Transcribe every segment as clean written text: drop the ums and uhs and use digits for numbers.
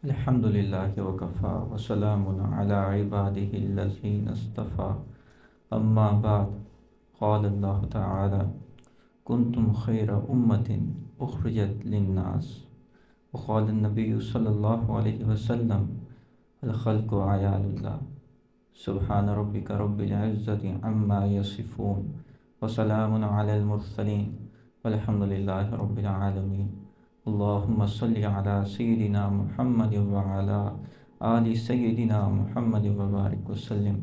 الحمد لله وكفى وسلام على عباده الذين اصطفى أما بعد. قال الله تعالى: كنتم خير أمة أخرجت للناس. وقال النبي صلى الله عليه وسلم: الخلق عيال الله. سبحان ربك رب العزة عما يصفون وسلام على المرسلين والحمد لله رب العالمين. اللهم صل على سيدنا محمد وعلى آل سيدنا محمد وبارك وسلم.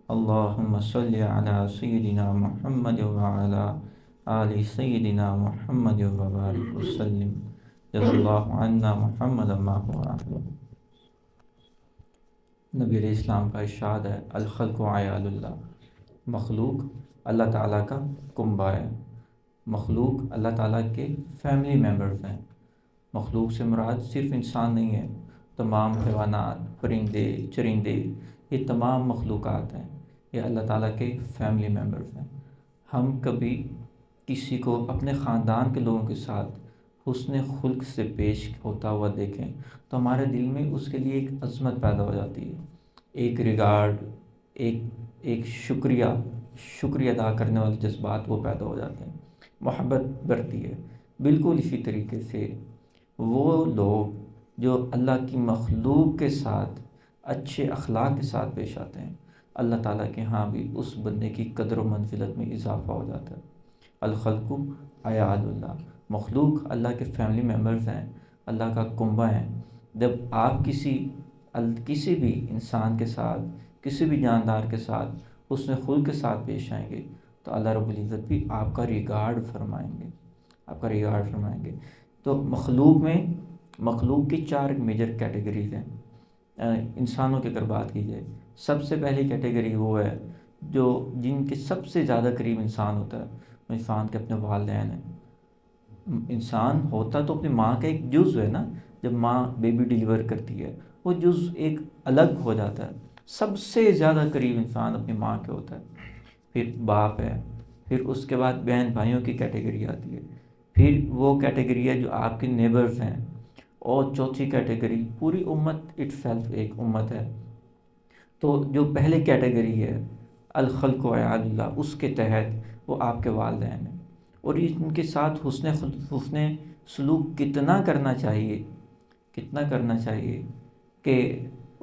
اللهم صل على سيدنا محمد وعلى آل سيدنا محمد وبارك وسلم. جزا الله عنا محمد ما هو أهله. نبی علیہ السلام کا ارشاد ہے: الخلق عیال اللہ. مخلوق اللہ تعالیٰ کا کنبہ ہے. مخلوق اللہ تعالیٰ کے فیملی ممبرز ہیں. مخلوق سے مراد صرف انسان نہیں ہے، تمام حیوانات، پرندے، چرندے، یہ تمام مخلوقات ہیں. یہ اللہ تعالیٰ کے فیملی ممبرز ہیں. ہم کبھی کسی کو اپنے خاندان کے لوگوں کے ساتھ حسن خلق سے پیش ہوتا ہوا دیکھیں تو ہمارے دل میں اس کے لیے ایک عظمت پیدا ہو جاتی ہے، ایک ریگارڈ، ایک شکریہ ادا کرنے والے جذبات وہ پیدا ہو جاتے ہیں، محبت بڑھتی ہے. بالکل اسی طریقے سے وہ لوگ جو اللہ کی مخلوق کے ساتھ اچھے اخلاق کے ساتھ پیش آتے ہیں، اللہ تعالیٰ کے ہاں بھی اس بندے کی قدر و منزلت میں اضافہ ہو جاتا ہے. الخلق عیال اللہ. مخلوق اللہ کے فیملی ممبرز ہیں، اللہ کا کنبہ ہیں. جب آپ کسی بھی انسان کے ساتھ، کسی بھی جاندار کے ساتھ حسن خلق کے ساتھ پیش آئیں گے تو اللہ رب العزت بھی آپ کا ریگارڈ فرمائیں گے. تو مخلوق کی 4 میجر کیٹیگریز ہیں. انسانوں کی اگر بات کی جائے، سب سے پہلی کیٹیگری وہ ہے جن کے سب سے زیادہ قریب انسان ہوتا ہے، وہ انسان کے اپنے والدین ہیں. انسان ہوتا تو اپنی ماں کا ایک جزو ہے نا. جب ماں بیبی ڈیلیور کرتی ہے وہ جزو ایک الگ ہو جاتا ہے. سب سے زیادہ قریب انسان اپنی ماں کے ہوتا ہے. پھر باپ ہے، پھر اس کے بعد بہن بھائیوں کی کیٹیگری آتی ہے، پھر وہ کیٹیگری ہے جو آپ کے نیبرز ہیں، اور چوتھی کیٹیگری پوری امت اٹ سیلف ایک امت ہے. تو جو پہلے کیٹیگری ہے الخلق عیال اللہ، اس کے تحت وہ آپ کے والدین ہیں. اور ان کے ساتھ حسن سلوک کتنا کرنا چاہیے کہ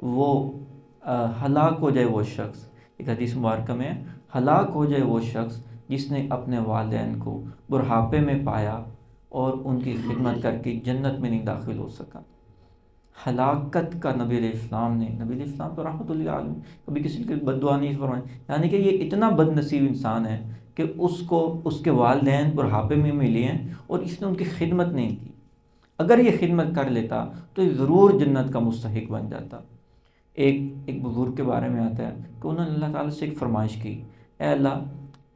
وہ ہلاک ہو جائے وہ شخص. ایک حدیث مبارکہ میں ہلاک ہو جائے وہ شخص جس نے اپنے والدین کو بڑھاپے میں پایا اور ان کی خدمت کر کے جنت میں نہیں داخل ہو سکا. ہلاکت کا نبی علیہ السلام تو رحمۃ اللہ علیہ کبھی کسی کی بد دعا نہیں فرمائی. یعنی کہ یہ اتنا بد نصیب انسان ہے کہ اس کے والدین بڑھاپے میں ملے ہیں اور اس نے ان کی خدمت نہیں کی. اگر یہ خدمت کر لیتا تو یہ ضرور جنت کا مستحق بن جاتا. ایک بزرگ کے بارے میں آتا ہے کہ انہوں نے اللہ تعالیٰ سے ایک فرمائش کی: اے اللہ،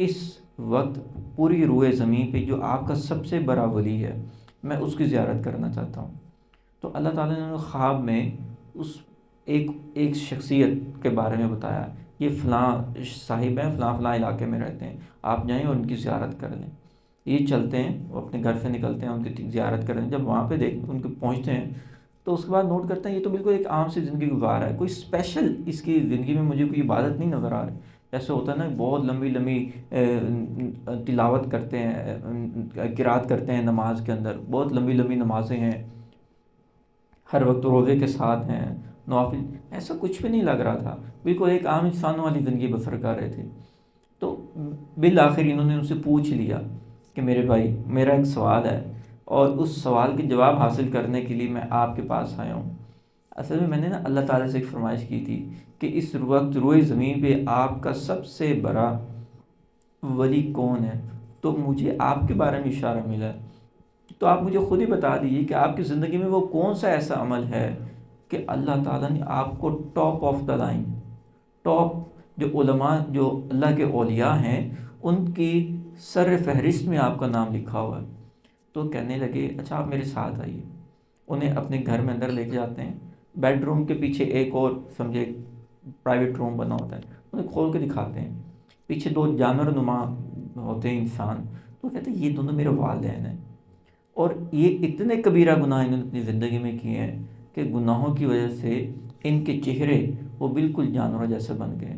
اس وقت پوری روئے زمین پہ جو آپ کا سب سے بڑا ولی ہے، میں اس کی زیارت کرنا چاہتا ہوں. تو اللہ تعالیٰ نے خواب میں اس ایک شخصیت کے بارے میں بتایا: یہ فلاں صاحب ہیں، فلاں علاقے میں رہتے ہیں، آپ جائیں اور ان کی زیارت کر لیں. یہ چلتے ہیں، وہ اپنے گھر سے نکلتے ہیں، ان کی زیارت کریں. جب وہاں پہ ان کے پہنچتے ہیں تو اس کے بعد نوٹ کرتے ہیں یہ تو بالکل ایک عام سی زندگی گزار رہا ہے، کوئی اسپیشل اس کی زندگی میں مجھے کوئی عبادت نہیں نظر آ رہی. ایسے ہوتا ہے نا، بہت لمبی تلاوت کرتے ہیں، قرات کرتے ہیں نماز کے اندر، بہت لمبی نمازیں ہیں، ہر وقت روزے کے ساتھ ہیں، نوافل. ایسا کچھ بھی نہیں لگ رہا تھا، بالکل ایک عام انسانوں والی زندگی بسر کر رہے تھے. تو بالآخر انہوں نے ان سے پوچھ لیا کہ میرے بھائی، میرا ایک سوال ہے اور اس سوال کے جواب حاصل کرنے کے لیے میں آپ کے پاس آیا ہوں. اصل میں نے نا اللہ تعالیٰ سے ایک فرمائش کی تھی کہ اس وقت روئے زمین پہ آپ کا سب سے بڑا ولی کون ہے، تو مجھے آپ کے بارے میں اشارہ ملا. تو آپ مجھے خود ہی بتا دیجیے کہ آپ کی زندگی میں وہ کون سا ایسا عمل ہے کہ اللہ تعالیٰ نے آپ کو top of the line, top جو علماء، جو اللہ کے اولیاء ہیں، ان کی سر فہرست میں آپ کا نام لکھا ہوا ہے. تو کہنے لگے اچھا آپ میرے ساتھ آئیے. انہیں اپنے گھر میں اندر لے کے جاتے ہیں. بیڈ روم کے پیچھے ایک اور سمجھے پرائیویٹ روم بنا ہوتا ہے، انہیں کھول کے دکھاتے ہیں. پیچھے 2 جانور نما ہوتے ہیں انسان. تو کہتے ہیں یہ دونوں میرے والدین ہیں، اور یہ اتنے کبیرہ گناہ انہوں نے اپنی زندگی میں کیے ہیں کہ گناہوں کی وجہ سے ان کے چہرے وہ بالکل جانوروں جیسے بن گئے،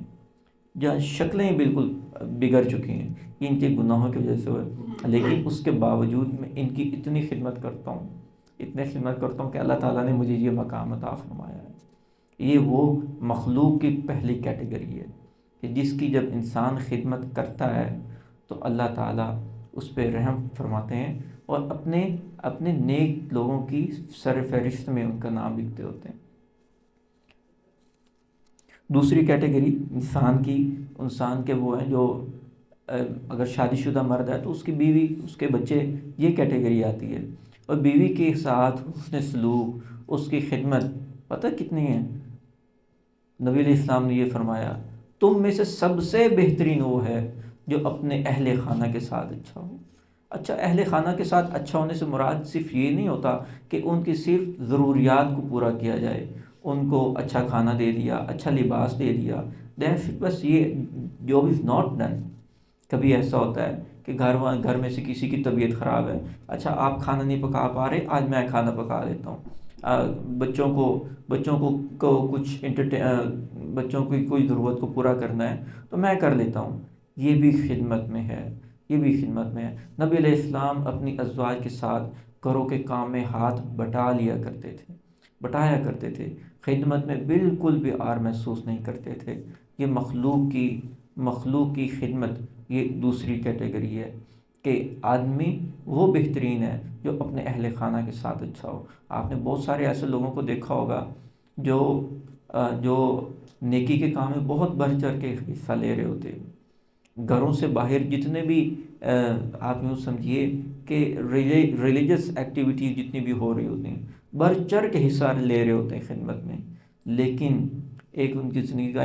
جہاں شکلیں بالکل بگڑ چکی ہیں ان کے گناہوں کی وجہ سے ہوئے، لیکن اس کے باوجود میں ان کی اتنی خدمت کرتا ہوں، اتنی خدمت کرتا ہوں کہ اللہ تعالیٰ نے مجھے یہ مقام عطا فرمایا ہے۔ یہ وہ مخلوق کی پہلی کیٹیگری ہے کہ جس کی جب انسان خدمت کرتا ہے تو اللہ تعالیٰ اس پہ رحم فرماتے ہیں اور اپنے نیک لوگوں کی سر فہرست میں ان کا نام لکھتے ہوتے ہیں۔ دوسری کیٹیگری انسان کے وہ ہیں جو اگر شادی شدہ مرد ہے تو اس کی بیوی، اس کے بچے، یہ کیٹیگری آتی ہے۔ اور بیوی کے ساتھ حسن سلوک، اس کی خدمت پتہ کتنی ہے؟ نبی علیہ السلام نے یہ فرمایا، تم میں سے سب سے بہترین وہ ہے جو اپنے اہل خانہ کے ساتھ اچھا ہو۔ اچھا، اہل خانہ کے ساتھ اچھا ہونے سے مراد صرف یہ نہیں ہوتا کہ ان کی صرف ضروریات کو پورا کیا جائے، ان کو اچھا کھانا دے دیا، اچھا لباس دے دیا، بس یہ جاب از ناٹ ڈن۔ کبھی ایسا ہوتا ہے کہ گھر میں سے کسی کی طبیعت خراب ہے، اچھا آپ کھانا نہیں پکا پا رہے، آج میں کھانا پکا لیتا ہوں۔ بچوں کو کچھ بچوں کی کوئی ضرورت کو پورا کرنا ہے تو میں کر لیتا ہوں۔ یہ بھی خدمت میں ہے، یہ بھی خدمت میں ہے۔ نبی علیہ السلام اپنی ازواج کے ساتھ گھروں کے کام میں ہاتھ بٹایا کرتے تھے، خدمت میں بالکل بھی آر محسوس نہیں کرتے تھے۔ یہ مخلوق کی خدمت، یہ دوسری کیٹیگری ہے کہ آدمی وہ بہترین ہے جو اپنے اہل خانہ کے ساتھ اچھا ہو۔ آپ نے بہت سارے ایسے لوگوں کو دیکھا ہوگا جو نیکی کے کام میں بہت بڑھ چڑھ کے حصہ لے رہے ہوتے ہیں۔ گھروں سے باہر جتنے بھی آپ یوں سمجھیے کہ ریلیجس ایکٹیویٹیز جتنی بھی ہو رہی ہوتی ہیں، بڑھ چڑھ کے حصہ لے رہے ہوتے ہیں خدمت میں، لیکن ایک ان کی زندگی کا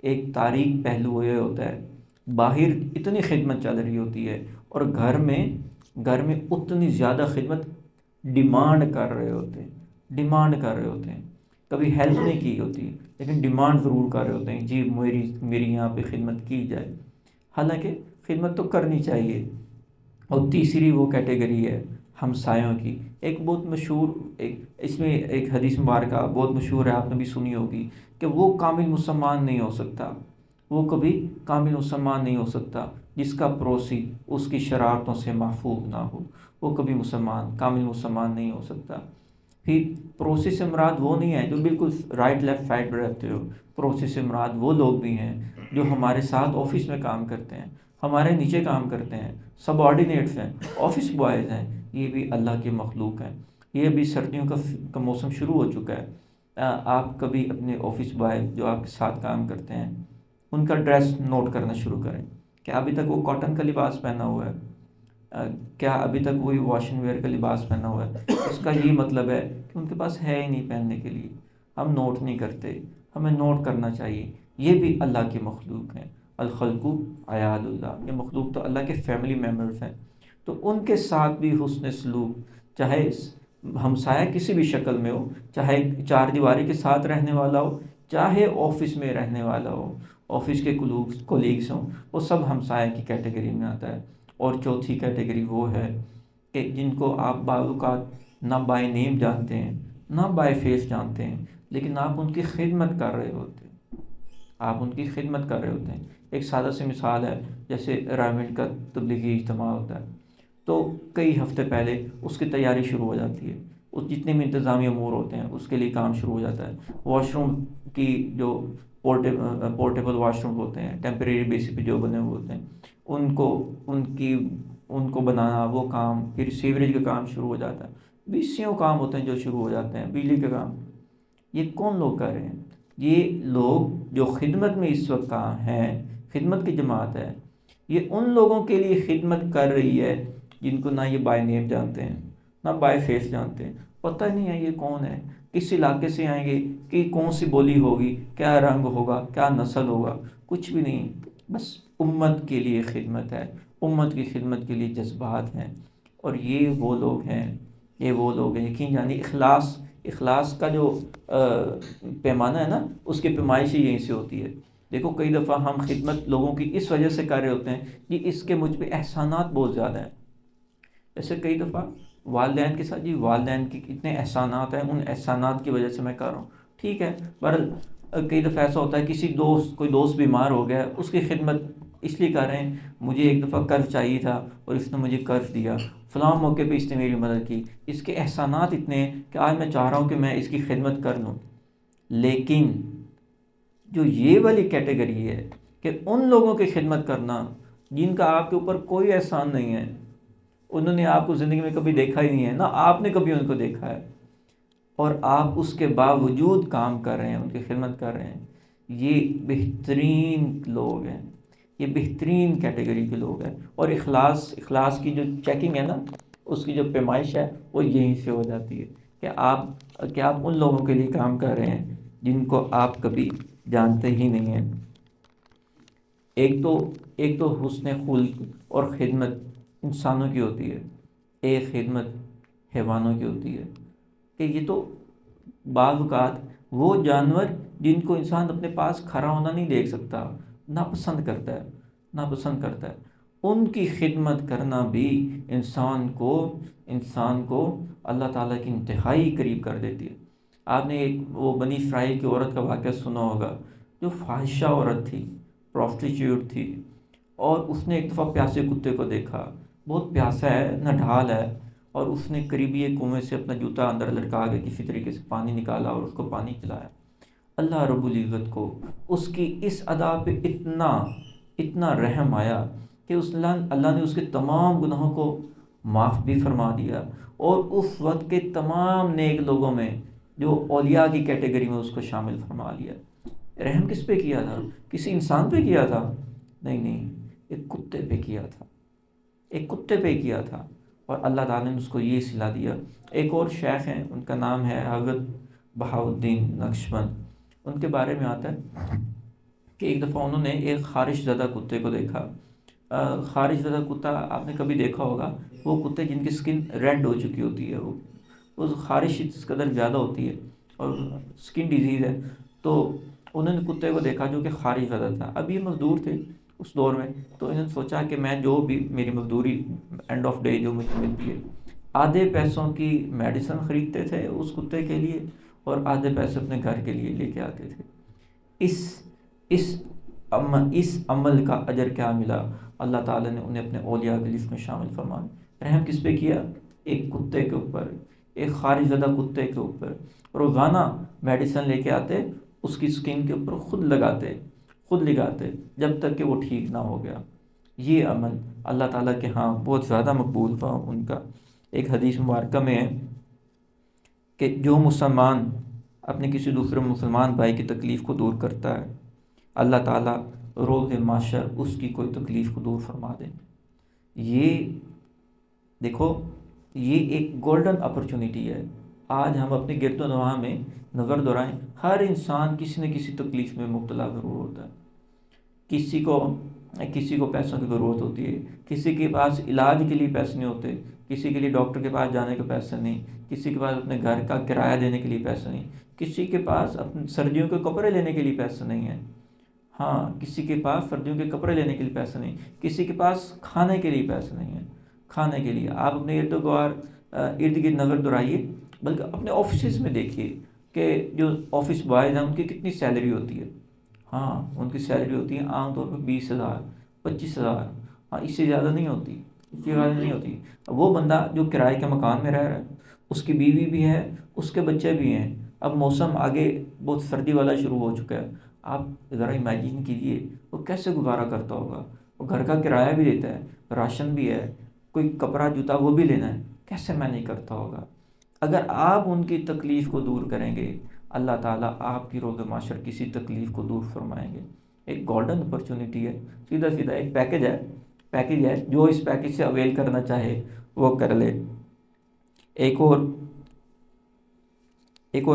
ایک تاریک پہلو یہ ہوتا ہے، باہر اتنی خدمت چل رہی ہوتی ہے اور گھر میں اتنی زیادہ خدمت ڈیمانڈ کر رہے ہوتے ہیں، کبھی ہیلپ نہیں کی ہوتی لیکن ڈیمانڈ ضرور کر رہے ہوتے ہیں، جی میری یہاں پہ خدمت کی جائے، حالانکہ خدمت تو کرنی چاہیے۔ اور تیسری وہ کیٹیگری ہے ہمسایوں کی۔ ایک بہت مشہور اس میں ایک حدیث مبارکہ بہت مشہور ہے، آپ نے بھی سنی ہوگی کہ وہ کامل مسلمان نہیں ہو سکتا، وہ کبھی کامل مسلمان نہیں ہو سکتا جس کا پڑوسی اس کی شرارتوں سے محفوظ نہ ہو، وہ کبھی کامل مسلمان نہیں ہو سکتا۔ پھر پڑوسی سے مراد وہ نہیں ہے جو بالکل رائٹ لیفٹ سائڈ پہ رہتے ہو، پڑوسی سے مراد وہ لوگ بھی ہیں جو ہمارے ساتھ آفس میں کام کرتے ہیں، ہمارے نیچے کام کرتے ہیں، سب آرڈینیٹس ہیں، آفس بوائز ہیں، یہ بھی اللہ کی مخلوق ہیں۔ یہ ابھی سردیوں کا موسم شروع ہو چکا ہے، آپ کبھی اپنے آفس بوائے جو آپ کے ساتھ کام کرتے ہیں ان کا ڈریس نوٹ کرنا شروع کریں، کیا ابھی تک وہ کاٹن کا لباس پہنا ہوا ہے، کیا ابھی تک وہی واشنگ ویئر کا لباس پہنا ہوا ہے؟ اس کا یہ مطلب ہے کہ ان کے پاس ہے ہی نہیں پہننے کے لیے۔ ہم نوٹ نہیں کرتے، ہمیں نوٹ کرنا چاہیے۔ یہ بھی اللہ کی مخلوق ہیں، الخلق عیال اللہ، یہ مخلوق تو اللہ کے فیملی ممبرز ہیں، تو ان کے ساتھ بھی حسن سلوک، چاہے ہمسایہ کسی بھی شکل میں ہو، چاہے چار دیواری کے ساتھ رہنے والا ہو، چاہے آفس میں رہنے والا ہو، آفس کے کولیگس ہوں، وہ سب ہمسایہ کی کیٹیگری میں آتا ہے۔ اور چوتھی کیٹیگری وہ ہے کہ جن کو آپ بعض اوقات نہ بائی نیم جانتے ہیں، نہ بائی فیس جانتے ہیں، لیکن آپ ان کی خدمت کر رہے ہوتے ہیں۔ ایک سادہ سی مثال ہے، جیسے رائمنڈ کا تبلیغی اجتماع ہوتا ہے تو کئی ہفتے پہلے اس کی تیاری شروع ہو جاتی ہے، اس جتنے بھی انتظامی امور ہوتے ہیں اس کے لیے کام شروع ہو جاتا ہے۔ واش روم کی جو پورٹیبل واش روم ہوتے ہیں، ٹیمپریری بیسس پہ جو بنے ہوئے ہوتے ہیں، ان کو بنانا، وہ کام، پھر سیوریج کا کام شروع ہو جاتا ہے، 20 کام ہوتے ہیں جو شروع ہو جاتے ہیں، بجلی کا کام۔ یہ کون لوگ کر رہے ہیں؟ یہ لوگ جو خدمت میں اس وقت کام ہیں، خدمت کی جماعت ہے، یہ ان لوگوں کے لیے خدمت کر رہی ہے جن کو نہ یہ بائی نیم جانتے ہیں، نہ بائی فیس جانتے ہیں، پتہ نہیں ہے یہ کون ہے، کس علاقے سے آئیں گے، کہ کون سی بولی ہوگی، کیا رنگ ہوگا، کیا نسل ہوگا، کچھ بھی نہیں، بس امت کے لیے خدمت ہے، امت کی خدمت کے لیے جذبات ہیں۔ اور یہ وہ لوگ ہیں یقین جانی اخلاص کا جو پیمانہ ہے نا، اس کی پیمائش ہی یہیں سے ہوتی ہے۔ دیکھو کئی دفعہ ہم خدمت لوگوں کی اس وجہ سے کر رہے ہوتے ہیں کہ اس کے مجھ پہ احسانات بہت زیادہ ہیں۔ ایسے کئی دفعہ والدین کے ساتھ جی والدین کے اتنے احسانات ہیں، ان احسانات کی وجہ سے میں کر رہا ہوں، ٹھیک ہے، پر کئی دفعہ ایسا ہوتا ہے کسی دوست کوئی دوست بیمار ہو گیا، اس کی خدمت اس لیے کر رہے ہیں، مجھے ایک دفعہ قرض چاہیے تھا اور اس نے مجھے قرض دیا، فلاں موقع پہ اس نے میری مدد کی، اس کے احسانات اتنے ہیں کہ آج میں چاہ رہا ہوں کہ میں اس کی خدمت کر لوں۔ لیکن جو یہ والی کیٹیگری ہے کہ ان لوگوں کی خدمت کرنا جن کا آپ کے اوپر کوئی احسان نہیں ہے، انہوں نے آپ کو زندگی میں کبھی دیکھا ہی نہیں ہے، نہ آپ نے کبھی ان کو دیکھا ہے، اور آپ اس کے باوجود کام کر رہے ہیں، ان کی خدمت کر رہے ہیں، یہ بہترین لوگ ہیں، یہ بہترین کیٹیگری کے لوگ ہیں۔ اور اخلاص کی جو چیکنگ ہے نا، اس کی جو پیمائش ہے وہ یہیں سے ہو جاتی ہے کہ آپ ان لوگوں کے لیے کام کر رہے ہیں جن کو آپ کبھی جانتے ہی نہیں ہیں۔ ایک تو حسن خلق اور خدمت انسانوں کی ہوتی ہے، ایک خدمت حیوانوں کی ہوتی ہے، کہ یہ تو بعض اوقات وہ جانور جن کو انسان اپنے پاس کھڑا ہونا نہیں دیکھ سکتا، ناپسند کرتا ہے، ان کی خدمت کرنا بھی انسان کو اللہ تعالیٰ کی انتہائی قریب کر دیتی ہے۔ آپ نے ایک وہ بنی اسرائیل کی عورت کا واقعہ سنا ہوگا، جو فاحشہ عورت تھی، پروسٹیچیوٹ تھی، اور اس نے ایک دفعہ پیاسے کتے کو دیکھا، بہت پیاسا ہے، نڈھال ہے، اور اس نے قریبی ایک کنویں سے اپنا جوتا اندر لٹکا کے کسی طریقے سے پانی نکالا اور اس کو پانی پلایا۔ اللہ رب العزت کو اس کی اس ادا پہ اتنا رحم آیا کہ اللہ نے اس کے تمام گناہوں کو معاف بھی فرما دیا، اور اس وقت کے تمام نیک لوگوں میں جو اولیاء کی کیٹیگری میں اس کو شامل فرما لیا۔ رحم کس پہ کیا تھا؟ کسی انسان پہ کیا تھا؟ نہیں، ایک کتے پہ کیا تھا، ایک کتے پہ کیا تھا، اور اللہ تعالیٰ نے اس کو یہ صلہ دیا۔ ایک اور شیخ ہیں، ان کا نام ہے حضرت بہاؤالدین نقشبند، ان کے بارے میں آتا ہے کہ ایک دفعہ انہوں نے ایک خارش زدہ کتے کو دیکھا۔ خارش زدہ کتا آپ نے کبھی دیکھا ہوگا، وہ کتے جن کی سکن ریڈ ہو چکی ہوتی ہے، وہ خارش اس قدر زیادہ ہوتی ہے اور سکن ڈیزیز ہے، تو انہوں نے کتے کو دیکھا جو کہ خارش زدہ تھا۔ اب یہ مزدور تھے اس دور میں، تو انہوں نے سوچا کہ میں جو بھی میری مزدوری اینڈ آف ڈے جو مجھے ملتی ہے، آدھے پیسوں کی میڈیسن خریدتے تھے اس کتے کے لیے، اور آدھے پیسے اپنے گھر کے لیے لے کے آتے تھے۔ اس اس اس عمل کا اجر کیا ملا؟ اللہ تعالیٰ نے انہیں اپنے اولیاء کی لسٹ میں شامل فرمایا۔ رحم کس پہ کیا؟ ایک کتے کے اوپر، ایک خارش زدہ کتے کے اوپر، روزانہ میڈیسن لے کے آتے، اس کی سکن کے اوپر خود لگاتے جب تک کہ وہ ٹھیک نہ ہو گیا۔ یہ عمل اللہ تعالیٰ کے ہاں بہت زیادہ مقبول تھا ان کا۔ ایک حدیث مبارکہ میں ہے کہ جو مسلمان اپنے کسی دوسرے مسلمان بھائی کی تکلیف کو دور کرتا ہے، اللہ تعالیٰ روز محشر اس کی کوئی تکلیف کو دور فرما دیں گے۔ یہ دیکھو، یہ ایک گولڈن اپرچونٹی ہے۔ آج ہم اپنے گرد و نواح میں نظر دورائیں، ہر انسان کسی نہ کسی تکلیف میں مبتلا ضرور ہوتا ہے۔ کسی کو پیسوں کی ضرورت ہوتی ہے، کسی کے پاس علاج کے لیے پیسے نہیں ہوتے، کسی کے لیے ڈاکٹر کے پاس جانے کے پیسے نہیں، کسی کے پاس اپنے گھر کا کرایہ دینے کے لیے پیسے نہیں، کسی کے پاس اپنے سردیوں کے کپڑے لینے کے لیے پیسے نہیں ہیں، ہاں کسی کے پاس سردیوں کے کپڑے لینے کے لیے پیسے نہیں، کسی کے پاس کھانے کے لیے پیسے نہیں ہیں۔ کھانے کے لیے آپ اپنے ارد گرد نظر دورائیے، بلکہ اپنے آفسز میں دیکھیے کہ جو آفس بوائز ہیں ان کی کتنی سیلری ہوتی ہے۔ ہاں ان کی سیلری ہوتی ہے عام طور پہ 20,000 25,000، ہاں اس سے زیادہ نہیں ہوتی۔ وہ بندہ جو کرائے کے مکان میں رہ رہا ہے، اس کی بیوی بھی ہے، اس کے بچے بھی ہیں، اب موسم آگے بہت سردی والا شروع ہو چکا ہے، آپ ذرا امیجن کیجئے وہ کیسے گزارا کرتا ہوگا۔ وہ گھر کا کرایہ بھی دیتا ہے، راشن بھی ہے، کوئی کپڑا جوتا وہ بھی لینا ہے، کیسے مینیج کرتا ہوگا۔ اگر آپ ان کی تکلیف کو دور کریں گے، اللہ تعالیٰ آپ کی روز معاشر کسی تکلیف کو دور فرمائیں گے۔ ایک گولڈن اپرچونٹی ہے، سیدھا ایک پیکج ہے، جو اس پیکج سے اویل کرنا چاہے وہ کر لے۔ ایک اور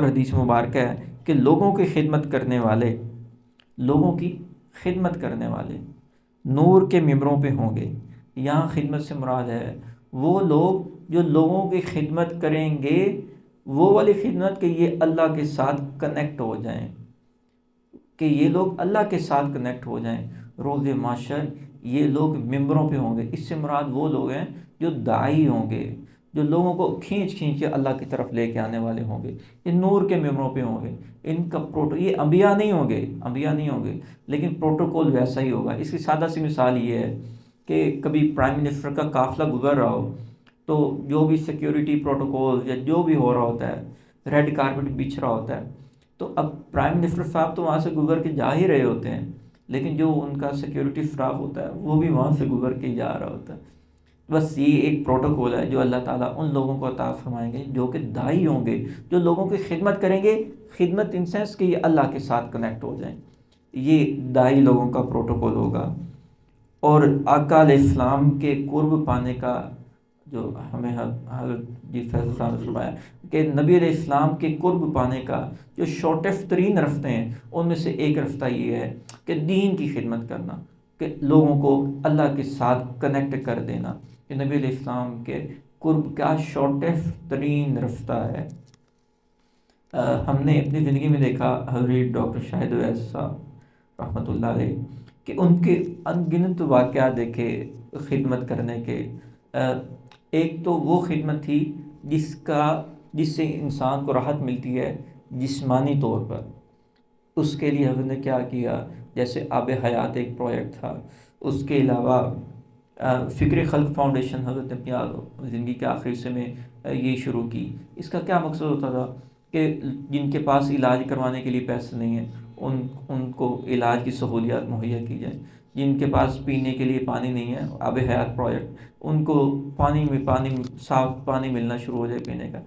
حدیث مبارکہ ہے کہ لوگوں کی خدمت کرنے والے نور کے ممبروں پہ ہوں گے۔ یہاں خدمت سے مراد ہے وہ لوگ جو لوگوں کی خدمت کریں گے، وہ والی خدمت کہ یہ اللہ کے ساتھ کنیکٹ ہو جائیں، کہ یہ لوگ اللہ کے ساتھ کنیکٹ ہو جائیں۔ روز محشر یہ لوگ ممبروں پہ ہوں گے، اس سے مراد وہ لوگ ہیں جو داعی ہوں گے، جو لوگوں کو کھینچ کھینچ کے اللہ کی طرف لے کے آنے والے ہوں گے، یہ نور کے ممبروں پہ ہوں گے، ان کا یہ انبیاء نہیں ہوں گے، انبیاء نہیں ہوں گے، لیکن پروٹوکول ویسا ہی ہوگا۔ اس کی سادہ سی مثال یہ ہے کہ کبھی پرائم منسٹر کا قافلہ گزر رہا ہو، تو جو بھی سیکیورٹی پروٹوکول یا جو بھی ہو رہا ہوتا ہے، ریڈ کارپٹ بچھ رہا ہوتا ہے، تو اب پرائم منسٹر صاحب تو وہاں سے گزر کے جا ہی رہے ہوتے ہیں، لیکن جو ان کا سیکیورٹی اسٹاف ہوتا ہے وہ بھی وہاں سے گزر کے جا رہا ہوتا ہے۔ بس یہ ایک پروٹوکول ہے جو اللہ تعالیٰ ان لوگوں کو عطا فرمائیں گے جو کہ داعی ہوں گے، جو لوگوں کی خدمت کریں گے، خدمت ان سینس کہ یہ اللہ کے ساتھ کنیکٹ ہو جائیں، یہ داعی لوگوں کا پروٹوکول ہوگا۔ اور آقا علیہ السلام کے قرب پانے کا جو ہمیں حضرت جی فیض صاحب نے فرمایا کہ نبی علیہ السلام کے قرب پانے کا جو شارٹیسٹ ترین رستے ہیں، ان میں سے ایک رستہ یہ ہے کہ دین کی خدمت کرنا، کہ لوگوں کو اللہ کے ساتھ کنیکٹ کر دینا، کہ نبی علیہ السلام کے قرب کا شارٹیسٹ ترین رستہ ہے۔ ہم نے اپنی زندگی میں دیکھا حضرت ڈاکٹر شاہد اویس صاحب رحمۃ اللہ علیہ کہ ان کے ان گنت واقعات دیکھے خدمت کرنے کے۔ ایک تو وہ خدمت تھی جس سے انسان کو راحت ملتی ہے جسمانی طور پر، اس کے لیے حضرت نے کیا کیا، جیسے آب حیات ایک پروجیکٹ تھا، اس کے علاوہ فکر خلق فاؤنڈیشن حضرت نے اپنی زندگی کے آخری حصے میں یہ شروع کی۔ اس کا کیا مقصد ہوتا تھا کہ جن کے پاس علاج کروانے کے لیے پیسے نہیں ہیں ان کو علاج کی سہولیات مہیا کی جائیں، جن کے پاس پینے کے لیے پانی نہیں ہے، آب حیات پروجیکٹ، ان کو پانی صاف پانی ملنا شروع ہو جائے پینے کا۔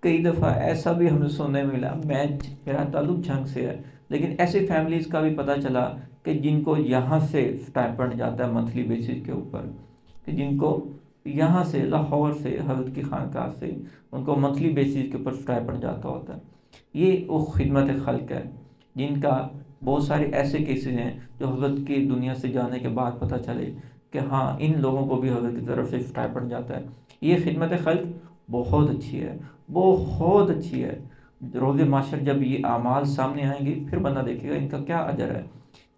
کئی دفعہ ایسا بھی ہمیں سننے میں ملا، میرا تعلق جھنگ سے ہے، لیکن ایسی فیملیز کا بھی پتہ چلا کہ جن کو یہاں سے اسٹائپنڈ جاتا ہے منتھلی بیسس کے اوپر، کہ جن کو یہاں سے لاہور سے حضرت کی خانقاہ سے ان کو منتھلی بیسس کے اوپر اسٹائپنڈ جاتا ہوتا ہے۔ یہ وہ خدمت خلق ہے جن کا بہت سارے ایسے کیسز ہیں جو حضرت کی دنیا سے جانے کے بعد پتہ چلے کہ ہاں ان لوگوں کو بھی حضرت کی طرف سے اسٹائپنڈ جاتا ہے۔ یہ خدمت خلق بہت اچھی ہے، بہت اچھی ہے۔ روز معاشر جب یہ اعمال سامنے آئیں گے پھر بندہ دیکھے گا ان کا کیا اجر ہے۔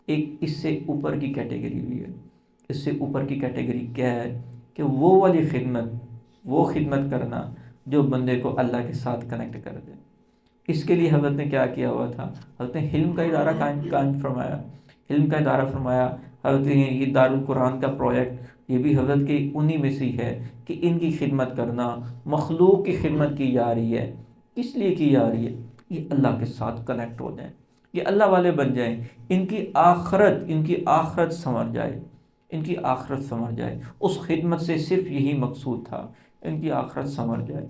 ایک اس سے اوپر کی کیٹیگری بھی ہے، اس سے اوپر کی کیٹیگری کیا ہے کہ وہ والی خدمت، وہ خدمت کرنا جو بندے کو اللہ کے ساتھ کنیکٹ کر دے۔ اس کے لیے حضرت نے کیا کیا ہوا تھا، حضرت نے حلم کا ادارہ قائم فرمایا، حلم کا ادارہ فرمایا۔ حضرت نے یہ دارالقرآن کا پروجیکٹ، یہ بھی حضرت کے انہی میں سے ہے کہ ان کی خدمت کرنا، مخلوق کی خدمت کی جا رہی ہے۔ کس لیے کی جا رہی ہے؟ یہ اللہ کے ساتھ کنیکٹ ہو جائیں، یہ اللہ والے بن جائیں، ان کی آخرت سنور جائے، ان کی آخرت سنور جائے۔ اس خدمت سے صرف یہی مقصود تھا، ان کی آخرت سنور جائے۔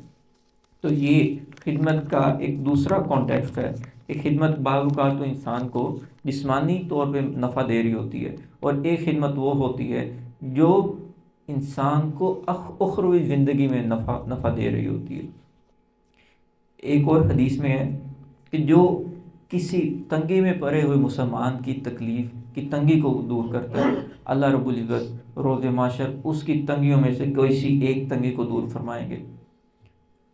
تو یہ خدمت کا ایک دوسرا کانٹیکسٹ ہے کہ خدمت بعض اوقات تو انسان کو جسمانی طور پہ نفع دے رہی ہوتی ہے، اور ایک خدمت وہ ہوتی ہے جو انسان کو اخروی زندگی میں نفع دے رہی ہوتی ہے۔ ایک اور حدیث میں ہے کہ جو کسی تنگی میں پڑے ہوئے مسلمان کی تکلیف کی تنگی کو دور کرتا ہے، اللہ رب العزت روز معاشر اس کی تنگیوں میں سے کسی ایک تنگی کو دور فرمائیں گے۔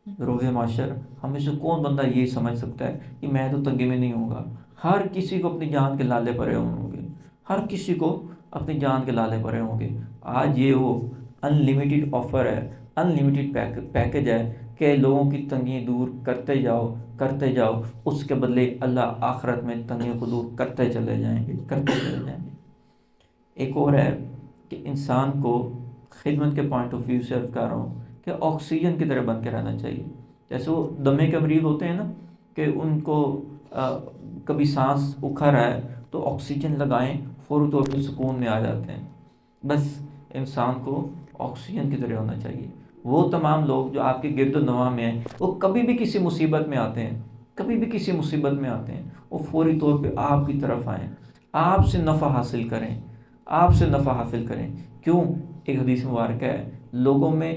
روز معاشر ہمیں سے کون بندہ یہ سمجھ سکتا ہے کہ میں تو تنگی میں نہیں ہوں گا؟ ہر کسی کو اپنی جان کے لالے پڑے ہوں گے، ہر کسی کو اپنی جان کے لالے پڑے ہوں گے۔ آج یہ وہ ان لمیٹڈ آفر ہے، ان لمیٹڈ پیکج ہے کہ لوگوں کی تنگیاں دور کرتے جاؤ، اس کے بدلے اللہ آخرت میں تنگیوں کو دور کرتے چلے جائیں گے۔ ایک اور ہے کہ انسان کو خدمت کے پوائنٹ آف ویو سے عرض کر رہا ہوں کہ آکسیجن کی طرح بن کے رہنا چاہیے۔ جیسے وہ دمے کے مریض ہوتے ہیں نا، کہ ان کو کبھی سانس اکھڑ رہا ہے تو آکسیجن لگائیں، فوری طور پہ سکون میں آ جاتے ہیں۔ بس انسان کو آکسیجن کی طرح ہونا چاہیے۔ وہ تمام لوگ جو آپ کے گرد و نواح میں ہیں، وہ کبھی بھی کسی مصیبت میں آتے ہیں، وہ فوری طور پہ آپ کی طرف آئیں، آپ سے نفع حاصل کریں۔ کیوں؟ ایک حدیث مبارکہ ہے، لوگوں میں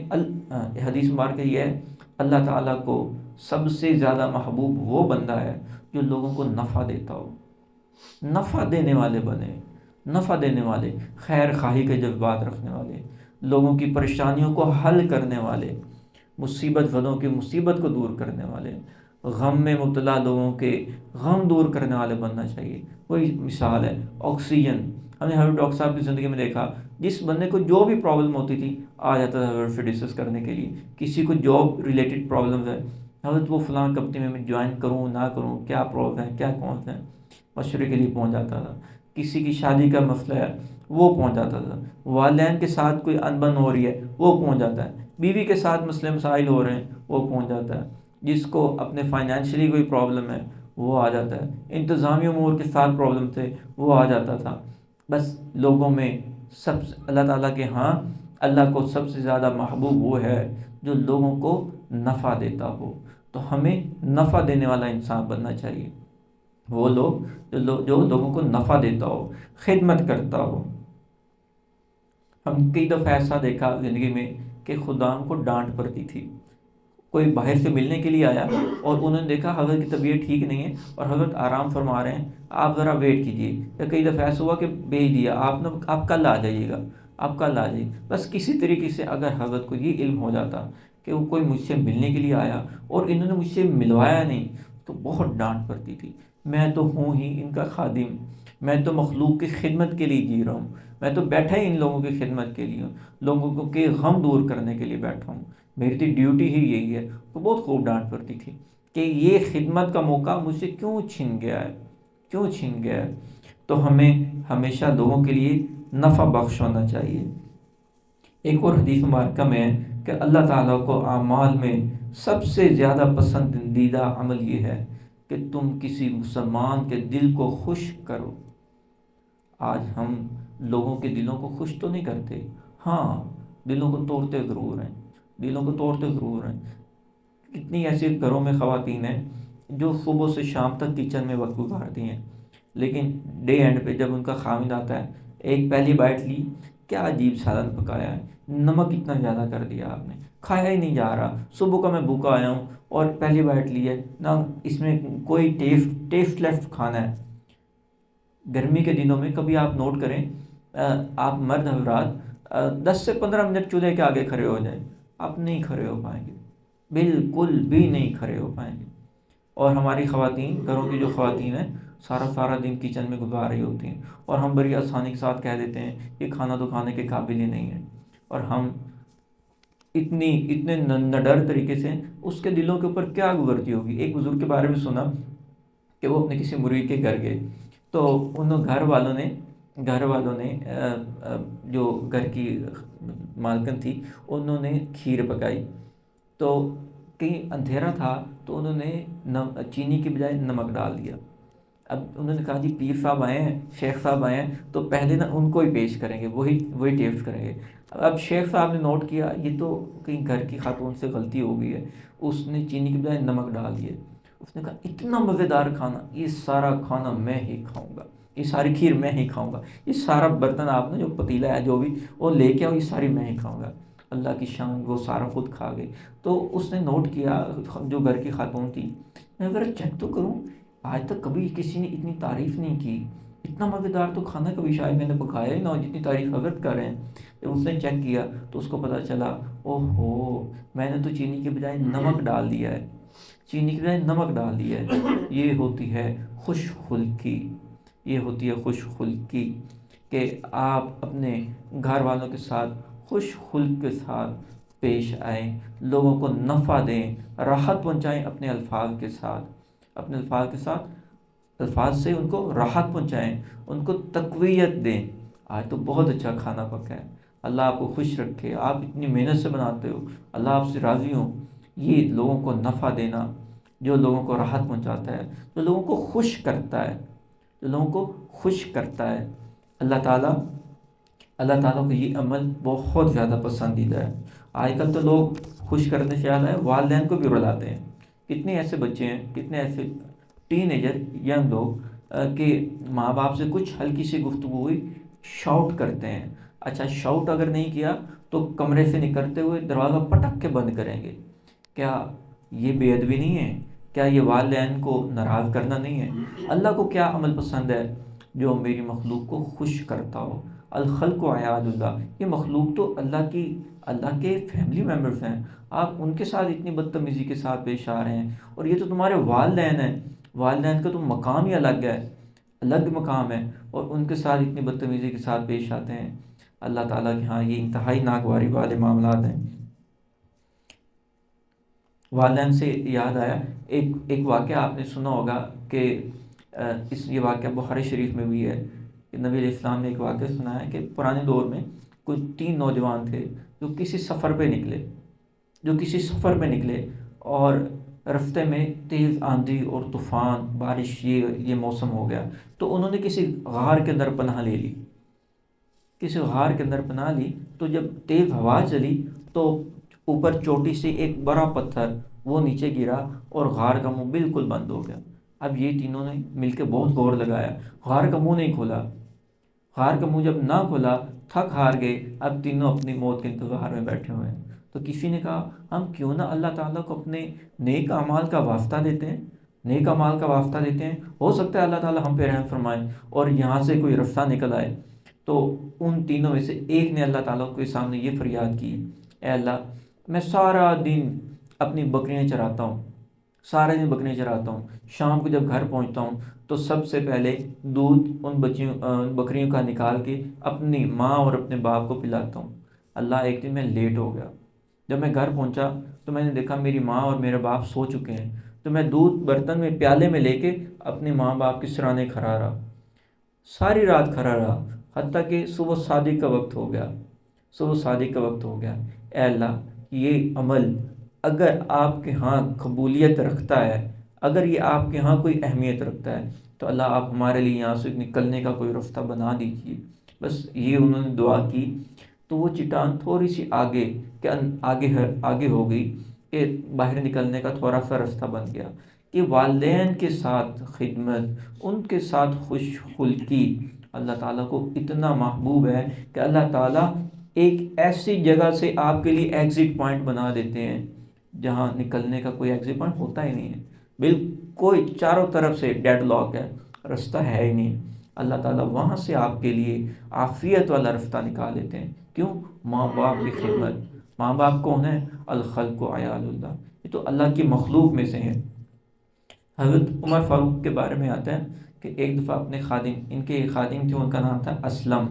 حدیث مبارکہ یہ ہے، اللہ تعالیٰ کو سب سے زیادہ محبوب وہ بندہ ہے جو لوگوں کو نفع دیتا ہو، نفع دینے والے، خیر خواہی کے جذبات رکھنے والے، لوگوں کی پریشانیوں کو حل کرنے والے، مصیبت زدوں کی مصیبت کو دور کرنے والے، غم میں مبتلا لوگوں کے غم دور کرنے والے بننا چاہیے۔ وہی مثال ہے آکسیجن، ہم نے حضرت ڈاکٹر صاحب کی زندگی میں دیکھا، جس بندے کو جو بھی پرابلم ہوتی تھی آ جاتا تھا حضرت سے ڈسکس کرنے کے لیے۔ کسی کو جاب ریلیٹڈ پرابلم ہے، حضرت وہ فلاں کمپنی میں جوائن کروں نہ کروں، کیا پرابلم ہے، کیا کون ہے، مشورے کے لیے پہنچ جاتا تھا۔ کسی کی شادی کا مسئلہ ہے وہ پہنچ جاتا تھا، والدین کے ساتھ کوئی انبن ہو رہی ہے وہ پہنچ جاتا ہے، بیوی کے ساتھ مسئلے مسائل ہو رہے ہیں وہ پہنچ جاتا ہے، جس کو اپنے فائنینشلی کوئی پرابلم ہے وہ آ جاتا ہے، انتظامی امور کے ساتھ پرابلم تھے وہ آ جاتا تھا۔ بس لوگوں میں اللہ تعالیٰ کے ہاں اللہ کو سب سے زیادہ محبوب وہ ہے جو لوگوں کو نفع دیتا ہو۔ تو ہمیں نفع دینے والا انسان بننا چاہیے، وہ لوگ جو لوگوں کو نفع دیتا ہو، خدمت کرتا ہو۔ ہم کئی دفعہ ایسا دیکھا زندگی میں کہ خدام کو ڈانٹ پڑتی تھی، کوئی باہر سے ملنے کے لیے آیا اور انہوں نے دیکھا حضرت کی طبیعت ٹھیک نہیں ہے اور حضرت آرام فرما رہے ہیں، آپ ذرا ویٹ کیجیے، یا کئی دفعہ ایسا ہوا کہ بھیج دیا آپ کل آ جائیے گا، آپ کل آ جائیے۔ بس کسی طریقے سے اگر حضرت کو یہ علم ہو جاتا کہ وہ کوئی مجھ سے ملنے کے لیے آیا اور انہوں نے مجھ سے ملوایا نہیں تو بہت ڈانٹ پڑتی تھی۔ میں تو ہوں ہی ان کا خادم، میں تو مخلوق کی خدمت کے لیے جی رہا ہوں، میں تو بیٹھا ہی ان لوگوں کی خدمت کے لیے ہوں، لوگوں کو کے غم دور کرنے کے لیے بیٹھا ہوں، میری تو ڈیوٹی ہی یہی ہے۔ تو بہت خوب ڈانٹ پڑتی تھی کہ یہ خدمت کا موقع مجھ سے کیوں چھن گیا ہے، کیوں چھن گیا ہے۔ تو ہمیں ہمیشہ لوگوں کے لیے نفع بخش ہونا چاہیے۔ ایک اور حدیث مبارکہ میں ہے کہ اللہ تعالیٰ کو اعمال میں سب سے زیادہ پسندیدہ عمل یہ ہے کہ تم کسی مسلمان کے دل کو خوش کرو۔ آج ہم لوگوں کے دلوں کو خوش تو نہیں کرتے، ہاں دلوں کو توڑتے ضرور ہیں، دلوں کو توڑتے ضرور ہیں۔ کتنی ایسے گھروں میں خواتین ہیں جو صبح سے شام تک کچن میں وقت گزارتی ہیں، لیکن ڈے اینڈ پہ جب ان کا خاوند آتا ہے، ایک پہلی بائٹ لی، کیا عجیب سالن پکایا ہے، نمک اتنا زیادہ کر دیا آپ نے، کھایا ہی نہیں جا رہا، صبح کا میں بھوکا آیا ہوں اور پہلی بائٹ لی ہے نہ، اس میں کوئی ٹیسٹ لیس کھانا ہے۔ گرمی کے دنوں میں کبھی آپ نوٹ کریں، آپ مرد حضرات 10 سے 15 منٹ چولہے کے آگے کھڑے ہو جائیں، آپ نہیں کھڑے ہو پائیں گے، بالکل بھی نہیں کھڑے ہو پائیں گے۔ اور ہماری خواتین، گھروں کی جو خواتین ہیں، سارا دن کچن میں گزار رہی ہوتی ہیں، اور ہم بڑی آسانی کے ساتھ کہہ دیتے ہیں کہ کھانا تو کھانے کے قابل ہی نہیں ہے، اور ہم اتنے نڈر طریقے سے اس کے دلوں کے اوپر کیا گزرتی ہوگی۔ ایک بزرگ کے بارے میں سنا کہ وہ اپنے کسی مرید کے گھر گئے، تو انہوں گھر والوں نے جو گھر کی مالکن تھی انہوں نے کھیر پکائی، تو کہیں اندھیرا تھا تو انہوں نے چینی کے بجائے نمک ڈال دیا۔ اب انہوں نے کہا جی پیر صاحب آئے ہیں، شیخ صاحب آئے ہیں، تو پہلے نا ان کو ہی پیش کریں گے، وہی ٹیسٹ کریں گے۔ اب شیخ صاحب نے نوٹ کیا یہ تو کہیں گھر کی خاتون سے غلطی ہو گئی ہے، اس نے چینی کے بجائے نمک ڈال دیے۔ اس نے کہا اتنا مزیدار کھانا، یہ سارا کھانا میں ہی کھاؤں گا، یہ ساری کھیر میں ہی کھاؤں گا، یہ سارا برتن آپ نے جو پتیلا ہے جو بھی وہ لے کے آؤ، یہ ساری میں ہی کھاؤں گا۔ اللہ کی شان، وہ سارا خود کھا گئی۔ تو اس نے نوٹ کیا، جو گھر کی خاتون تھی، میں اگر چیک تو کروں، آج تک کبھی کسی نے اتنی تعریف نہیں کی، اتنا مزیدار تو کھانا کبھی شاید میں نے پکایا ہی نہ ہو جتنی تعریف حضرت کر رہے ہیں۔ جب اس نے چیک کیا تو اس کو پتہ چلا، اوہ ہو میں نے تو چینی کے بجائے نمک ڈال دیا ہے، چینی کے بجائے نمک ڈال دیا ہے۔ یہ ہوتی ہے خوش خلقی، یہ ہوتی ہے خوش خلقی، کہ آپ اپنے گھر والوں کے ساتھ خوش خلق کے ساتھ پیش آئیں، لوگوں کو نفع دیں، راحت پہنچائیں اپنے الفاظ کے ساتھ، اپنے الفاظ کے ساتھ، الفاظ سے ان کو راحت پہنچائیں، ان کو تقویت دیں۔ آج تو بہت اچھا کھانا پکا ہے، اللہ آپ کو خوش رکھے، آپ اتنی محنت سے بناتے ہو، اللہ آپ سے راضی ہوں۔ یہ لوگوں کو نفع دینا، جو لوگوں کو راحت پہنچاتا ہے، جو لوگوں کو خوش کرتا ہے، جو لوگوں کو خوش کرتا ہے، اللہ تعالیٰ کو یہ عمل بہت زیادہ پسندیدہ ہے۔ آج کل تو لوگ خوش کرنے سے زیادہ ہے والدین کو بھی رلاتے ہیں۔ کتنے ایسے بچے ہیں، کتنے ایسے ٹین ایجر ینگ لوگ کہ ماں باپ سے کچھ ہلکی سی گفتگو ہوئی شاؤٹ کرتے ہیں۔ اچھا شاؤٹ اگر نہیں کیا تو کمرے سے نکلتے ہوئے دروازہ پٹک کے بند کریں گے۔ کیا یہ بے ادبی نہیں ہے؟ کیا یہ والدین کو ناراض کرنا نہیں ہے؟ اللہ کو کیا عمل پسند ہے؟ جو میری مخلوق کو خوش کرتا ہو، الخلق و عیال اللہ، یہ مخلوق تو اللہ کے فیملی ممبرس ہیں، آپ ان کے ساتھ اتنی بدتمیزی کے ساتھ پیش آ رہے ہیں، اور یہ تو تمہارے والدین ہیں، والدین کا تو مقام ہی الگ ہے، الگ مقام ہے، اور ان کے ساتھ اتنی بدتمیزی کے ساتھ پیش آتے ہیں۔ اللہ تعالیٰ کے ہاں یہ انتہائی ناگواری والے معاملات ہیں۔ والدین سے یاد آیا، ایک واقعہ آپ نے سنا ہوگا کہ یہ واقعہ بخاری شریف میں بھی ہے کہ نبی علیہ السلام نے ایک واقعہ سنا ہے کہ پرانے دور میں کچھ 3 نوجوان تھے جو کسی سفر پہ نکلے اور رستے میں تیز آندھی اور طوفان بارش یہ موسم ہو گیا، تو انہوں نے کسی غار کے اندر پناہ لی، تو جب تیز ہوا چلی تو اوپر چوٹی سے ایک بڑا پتھر وہ نیچے گرا اور غار کا منہ بالکل بند ہو گیا۔ اب یہ تینوں نے مل کے بہت غور لگایا، غار کا منہ نہیں کھولا، غار کا منہ جب نہ کھولا، تھک ہار گئے، اب تینوں اپنی موت کے انتظار میں بیٹھے ہوئے ہیں۔ تو کسی نے کہا ہم کیوں نہ اللہ تعالیٰ کو اپنے نیک اعمال کا واسطہ دیتے ہیں، ہو سکتا ہے اللہ تعالیٰ ہم پہ رحم فرمائے اور یہاں سے کوئی رستہ نکل آئے۔ تو ان تینوں میں سے ایک نے اللہ تعالیٰ کے سامنے یہ فریاد کی، اے اللہ، میں سارا دن اپنی بکریاں چراتا ہوں، شام کو جب گھر پہنچتا ہوں تو سب سے پہلے دودھ ان بکریوں کا نکال کے اپنی ماں اور اپنے باپ کو پلاتا ہوں۔ اللہ، ایک دن میں لیٹ ہو گیا، جب میں گھر پہنچا تو میں نے دیکھا میری ماں اور میرے باپ سو چکے ہیں، تو میں دودھ برتن میں پیالے میں لے کے اپنے ماں باپ کے سرانے کھڑا رہا، ساری رات کھڑا رہا، حتیٰ کہ صبح صادق کا وقت ہو گیا۔ اے اللہ، یہ عمل اگر آپ کے ہاں قبولیت رکھتا ہے، اگر یہ آپ کے ہاں کوئی اہمیت رکھتا ہے، تو اللہ آپ ہمارے لیے یہاں سے نکلنے کا کوئی رستہ بنا دیجیے۔ بس یہ انہوں نے دعا کی تو وہ چٹان تھوڑی سی آگے ہو گئی کہ باہر نکلنے کا تھوڑا سا رستہ بن گیا۔ کہ والدین کے ساتھ خدمت، ان کے ساتھ خوش خلقی اللہ تعالیٰ کو اتنا محبوب ہے کہ اللہ تعالیٰ ایک ایسی جگہ سے آپ کے لیے ایگزٹ پوائنٹ بنا دیتے ہیں جہاں نکلنے کا کوئی ایگزٹ پوائنٹ ہوتا ہی نہیں ہے، کوئی چاروں طرف سے ڈیڈ لاک ہے، رستہ ہے ہی نہیں۔ اللہ تعالیٰ وہاں سے آپ کے لیے عافیت والا رستہ نکال دیتے ہیں۔ کیوں؟ ماں باپ کی خدمت۔ ماں باپ کون ہے؟ الخلق و عیال اللہ، یہ تو اللہ کی مخلوق میں سے ہیں۔ حضرت عمر فاروق کے بارے میں آتا ہے کہ ایک دفعہ اپنے ان کے خادم تھے، ان کا نام تھا اسلم،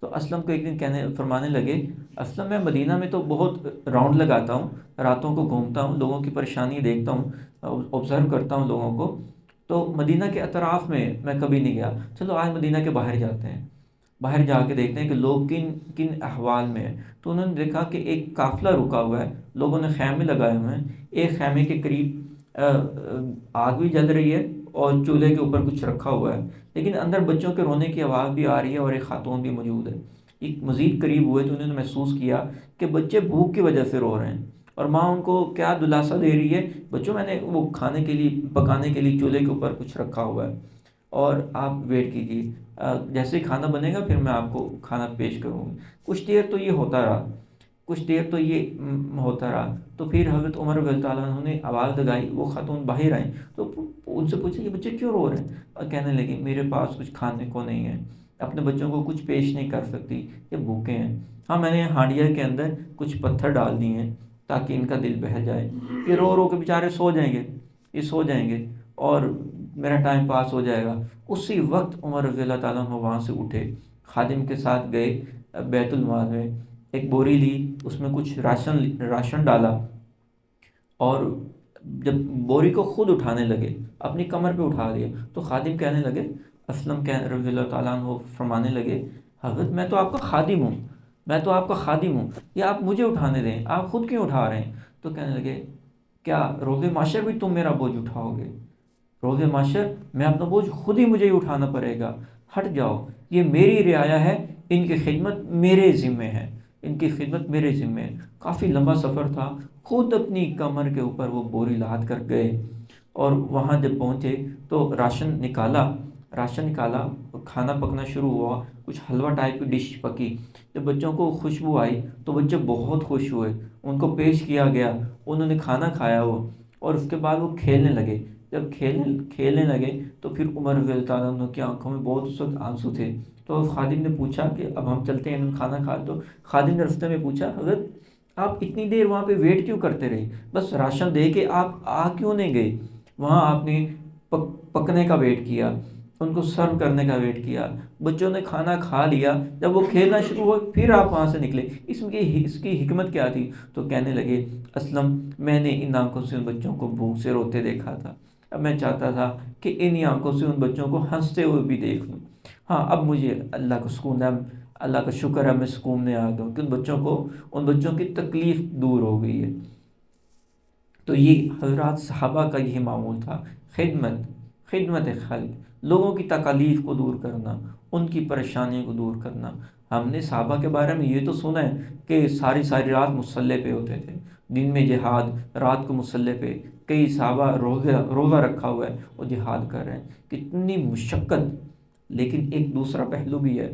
تو اسلم کو ایک دن فرمانے لگے، اسلم، میں مدینہ میں تو بہت راؤنڈ لگاتا ہوں، راتوں کو گھومتا ہوں، لوگوں کی پریشانی دیکھتا ہوں، آبزرو کرتا ہوں لوگوں کو، تو مدینہ کے اطراف میں کبھی نہیں گیا، چلو آج مدینہ کے باہر جاتے ہیں، باہر جا کے دیکھتے ہیں کہ لوگ کن احوال میں ہیں۔ تو انہوں نے دیکھا کہ ایک قافلہ رکا ہوا ہے، لوگوں نے خیمے لگائے ہوئے ہیں، ایک خیمے کے قریب آگ بھی جل رہی ہے اور چولہے کے اوپر کچھ رکھا ہوا ہے، لیکن اندر بچوں کے رونے کی آواز بھی آ رہی ہے اور ایک خاتون بھی موجود ہے۔ ایک مزید قریب ہوئے تو انہوں نے محسوس کیا کہ بچے بھوک کی وجہ سے رو رہے ہیں، اور ماں ان کو کیا دلاسا دے رہی ہے، بچوں میں نے وہ پکانے کے لیے چولہے کے اوپر کچھ رکھا ہوا ہے اور آپ ویٹ کیجیے، جیسے ہی کھانا بنے گا پھر میں آپ کو کھانا پیش کروں گی۔ کچھ دیر تو یہ ہوتا رہا تو پھر حضرت عمر رضی اللہ عنہ نے آواز لگائی، وہ خاتون باہر آئیں تو ان سے پوچھا یہ بچے کیوں رو رہے ہیں، اور کہنے لگے میرے پاس کچھ کھانے کو نہیں ہے، اپنے بچوں کو کچھ پیش نہیں کر سکتی، یہ بھوکے ہیں، ہاں میں نے ہانڈیا کے اندر کچھ پتھر ڈال دیے ہیں تاکہ ان کا دل بہل جائے، یہ رو رو کے بیچارے سو جائیں گے اور میرا ٹائم پاس ہو جائے گا۔ اسی وقت عمر رضی اللہ تعالیٰ عنہ وہاں سے اٹھے، خادم کے ساتھ گئے بیت المال میں، ایک بوری لی، اس میں کچھ راشن ڈالا، اور جب بوری کو خود اٹھانے لگے، اپنی کمر پہ اٹھا دیا، تو خادم کہنے لگے، اسلم رضی اللہ تعالیٰ عنہ فرمانے لگے، حضرت میں تو آپ کا خادم ہوں، یہ آپ مجھے اٹھانے دیں، آپ خود کیوں اٹھا رہے ہیں؟ تو کہنے لگے کیا روز محشر بھی تم میرا بوجھ اٹھاؤ گے؟ روز محشر میں اپنا بوجھ خود ہی مجھے ہی اٹھانا پڑے گا، ہٹ جاؤ، یہ میری رعایا ہے، ان کی خدمت میرے ذمے ہے، کافی لمبا سفر تھا، خود اپنی کمر کے اوپر وہ بوری لاد کر گئے، اور وہاں جب پہنچے تو راشن نکالا، کھانا پکنا شروع ہوا، کچھ حلوہ ٹائپ کی ڈش پکی، جب بچوں کو خوشبو آئی تو بچے بہت خوش ہوئے، ان کو پیش کیا گیا، انہوں نے کھانا کھایا وہ، اور اس کے بعد وہ کھیلنے لگے، جب کھیلنے لگے تو پھر عمر رضی اللہ عنہ کی آنکھوں میں بہت اس وقت آنسو تھے، تو تو خادم نے پوچھا کہ اب ہم چلتے ہیں کھانا کھا، تو خادم نے رستے میں پوچھا حضرت آپ اتنی دیر وہاں پہ ویٹ کیوں کرتے رہے، بس راشن دے کے آپ آ کیوں نہیں گئے، وہاں آپ نے پکنے کا ویٹ کیا، ان کو سرو کرنے کا ویٹ کیا، بچوں نے کھانا کھا لیا، جب وہ کھیلنا شروع ہو پھر آپ وہاں سے نکلے، اس کی حکمت کیا تھی؟ تو کہنے لگے اسلم میں نے ان آنکھوں سے ان بچوں کو بھوک سے روتے دیکھا تھا، اب میں چاہتا تھا کہ انہی آنکھوں سے ان بچوں کو ہنستے ہوئے بھی دیکھ لوں، ہاں اب مجھے اللہ کا سکون ہے، اللہ کا شکر ہے میں سکون میں آ گیا ہوں کہ ان بچوں کی تکلیف دور ہو گئی ہے۔ تو یہ حضرات صحابہ کا یہی معمول تھا، خدمت خلق، لوگوں کی تکالیف کو دور کرنا، ان کی پریشانیوں کو دور کرنا۔ ہم نے صحابہ کے بارے میں یہ تو سنا ہے کہ ساری ساری رات مصلے پہ ہوتے تھے، دن میں جہاد، رات کو مصلے پہ، کئی صحابہ روزہ رکھا ہوا ہے اور جہاد کر رہے ہیں، کتنی مشقت۔ لیکن ایک دوسرا پہلو بھی ہے،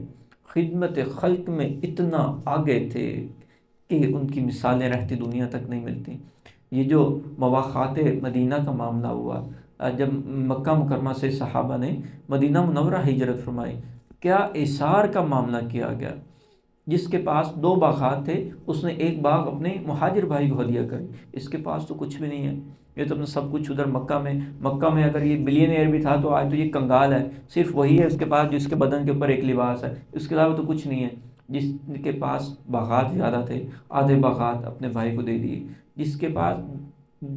خدمت خلق میں اتنا آگے تھے کہ ان کی مثالیں رہتی دنیا تک نہیں ملتی۔ یہ جو مواخات مدینہ کا معاملہ ہوا، جب مکہ مکرمہ سے صحابہ نے مدینہ منورہ ہجرت فرمائی، کیا اثار کا معاملہ کیا گیا۔ جس کے پاس 2 باغات تھے اس نے ایک باغ اپنے مہاجر بھائی کو ہدیہ کری، اس کے پاس تو کچھ بھی نہیں ہے، یہ تو اپنا سب کچھ ادھر مکہ میں اگر یہ بلینئر بھی تھا تو آج تو یہ کنگال ہے، صرف وہی ہے اس کے پاس جس کے بدن کے اوپر ایک لباس ہے، اس کے علاوہ تو کچھ نہیں ہے۔ جس کے پاس باغات زیادہ تھے آدھے باغات اپنے بھائی کو دے دیے، جس کے پاس